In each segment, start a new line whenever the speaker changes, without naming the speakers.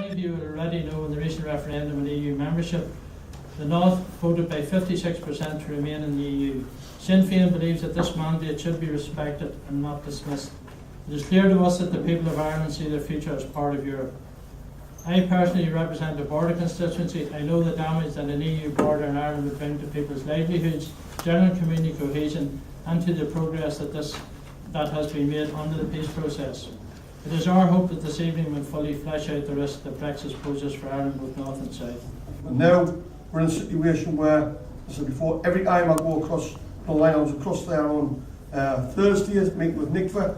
many of you will already know, in the recent referendum on EU membership, the North voted by 56% to remain in the EU. Sinn Féin believes that this mandate should be respected and not dismissed. It is clear to us that the people of Ireland see their future as part of Europe. I personally represent a border constituency. I know the damage that an EU border in Ireland would bring to people's livelihoods, general community cohesion, and to the progress that has been made under the peace process. It is our hope that this evening will fully flesh out the risk that Brexit poses for Ireland, both north and south.
And now we're in a situation where, as I said before, every time I go across the line, I was across there on Thursday, meeting with NICFA,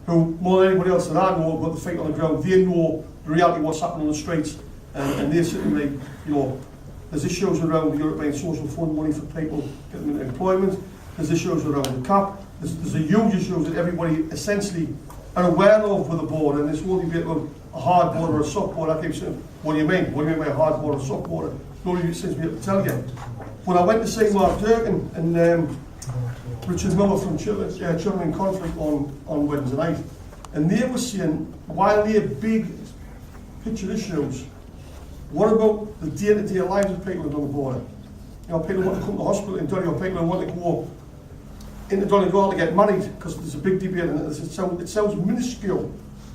who more than anybody else that I know about the fight on the ground, they know the reality of what's happening on the streets, and they're sitting like, you know, there's issues around the European Social Fund money for people getting into employment, there's issues around the cap, there's a huge issue that everybody essentially are aware of with the border, and this whole debate about a hard border or a soft border. I keep saying, what do you mean? What do you mean by a hard border or a soft border? Nobody seems to be able to tell you. When I went to see Mark Durkin and Richard Miller from Children in Conflict on Wednesday night, and they were saying, while they had big picture issues, what about the day-to-day lives of people on the border? You know, people want to come to the hospital in Donegal, people who want to go into Donegal to get married, because there's a big debate, and it sounds minuscule,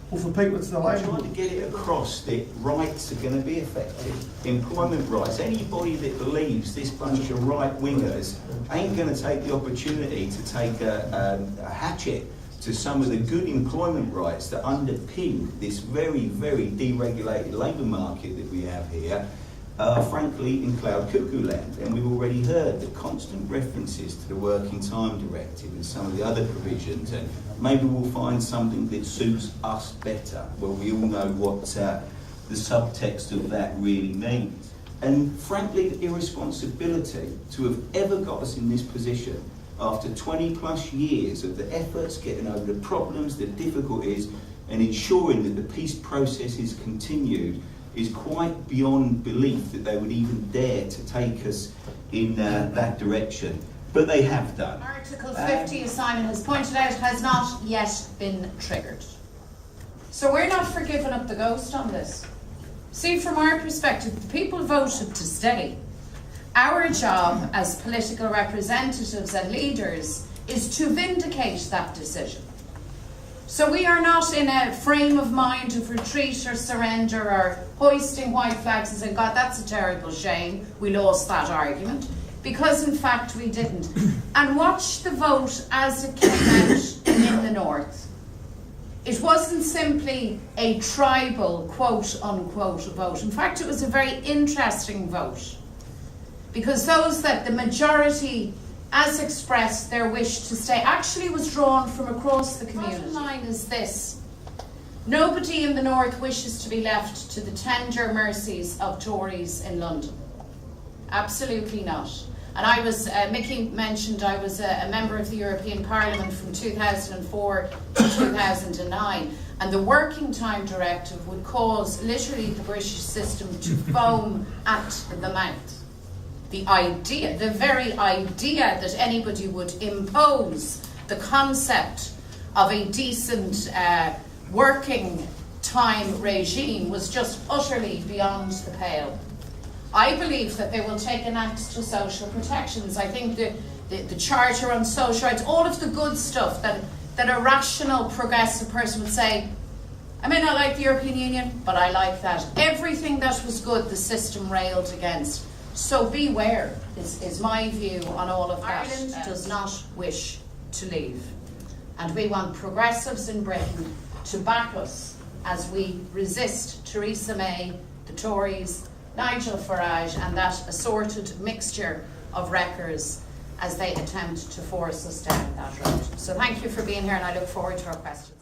but for people it's their lives.
Trying to get it across that rights are going to be affected, employment rights. Anybody that believes this bunch of right-wingers ain't going to take the opportunity to take a hatchet to some of the good employment rights that underpin this very, very deregulated labour market that we have here, frankly, in cloud cuckoo land. And we've already heard the constant references to the Working Time Directive and some of the other provisions, and maybe we'll find something that suits us better. Well, we all know what the subtext of that really means. And frankly, the irresponsibility to have ever got us in this position after 20 plus years of the efforts, getting over the problems, the difficulties, and ensuring that the peace process is continued, is quite beyond belief that they would even dare to take us in that direction. But they have done.
Article 50, as Simon has pointed out, has not yet been triggered. So we're not for giving up the ghost on this. See, from our perspective, the people voted to stay. Our job as political representatives and leaders is to vindicate that decision. So we are not in a frame of mind of retreat or surrender or hoisting white flags and saying, God, that's a terrible shame, we lost that argument, because in fact we didn't. And watch the vote as it came out in the north. It wasn't simply a tribal quote-unquote vote. In fact, it was a very interesting vote, because the majority, as expressed their wish to stay, actually was drawn from across the community. The bottom line is this: nobody in the north wishes to be left to the tender mercies of Tories in London. Absolutely not. And I was, Mickey mentioned I was a member of the European Parliament from 2004 to 2009, and the Working Time Directive would cause literally the British system to foam at the mouth. The idea, the very idea that anybody would impose the concept of a decent working time regime was just utterly beyond the pale. I believe that they will take an axe to social protections. I think the Charter on Social Rights, all of the good stuff that a rational, progressive person would say, I may not like the European Union, but I like that. Everything that was good, the system railed against. So beware, is my view on all of that. Ireland does not wish to leave. And we want progressives in Britain to back us as we resist Theresa May, the Tories, Nigel Farage, and that assorted mixture of wreckers as they attempt to force us down that road. So thank you for being here, and I look forward to our questions.